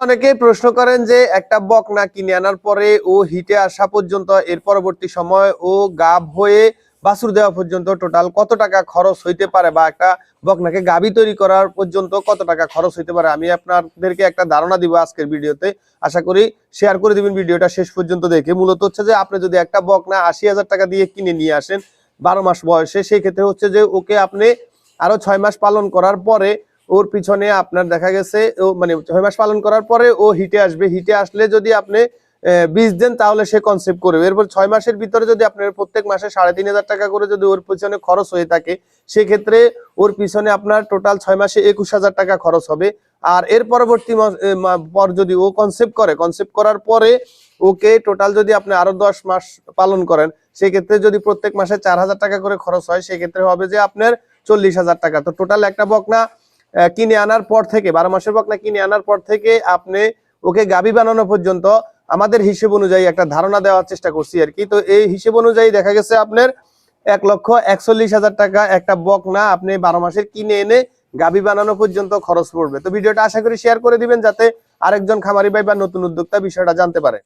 অনেকেই প্রশ্ন করেন যে একটা বকনা কিনে আনার পরে ও হিটে আসা পর্যন্ত এর পরবর্তী সময় ও গাব হয়ে বাছুর দেওয়া পর্যন্ত টোটাল কত টাকা খরচ হইতে পারে, বা একটা বকনাকে গাবি তৈরি করার পর্যন্ত কত টাকা খরচ হইতে পারে। আমি আপনাদেরকে একটা ধারণা দিব আজকের ভিডিওতে। আশা করি শেয়ার করে দিবেন ভিডিওটা শেষ পর্যন্ত দেখে। মূলত হচ্ছে যে আপনি যদি একটা বকনা ৮০,০০০ টাকা দিয়ে কিনে নিয়ে আসেন ১২ মাস বয়সে, সেই ক্ষেত্রে হচ্ছে যে ওকে আপনি আরো ৬ মাস পালন করার পরে ওর পিছনে আপনার দেখা গেছে ও মানে ৬ মাস পালন করার পরে ও হিটে আসবে। হিটে আসলে যদি আপনি বীজ দেন তাহলে সে কনসেপ্ট করবে। এরপর ৬ মাসের ভিতরে যদি আপনার প্রত্যেক মাসে ৩,৫০০ টাকা করে যদি ওর পিছনে খরচ হয়ে থাকে, সেক্ষেত্রে ওর পিছনে আপনার টোটাল ৬ মাসে ২১,০০০ টাকা খরচ হবে। আর এর পরবর্তী পর যদি ও কনসেপ্ট করার পরে ওকে টোটাল যদি আপনি আরো ১০ মাস পালন করেন, সেক্ষেত্রে যদি প্রত্যেক মাসে ৪,০০০ টাকা করে খরচ হয়, সেক্ষেত্রে হবে যে আপনার ৪০,০০০ টাকা। তো টোটাল একটা বকনা কিনে আনার পর থেকে ১২ মাসের বকনা কিনে আনার পর থেকে আপনি ওকে গাবি বানানো পর্যন্ত আমাদের হিসেব অনুযায়ী একটা ধারণা দেওয়ার চেষ্টা করছি আর কি। তো এই হিসেব অনুযায়ী দেখা গেছে আপনার ১,৪১,০০০ টাকা একটা বকনা আপনি ১২ মাসের কিনে এনে গাবি বানানো পর্যন্ত খরচ পড়বে। তো ভিডিওটা আশা করি শেয়ার করে দিবেন, যাতে আরেকজন খামারি ভাই বা নতুন উদ্যোক্তা বিষয়টা জানতে পারে।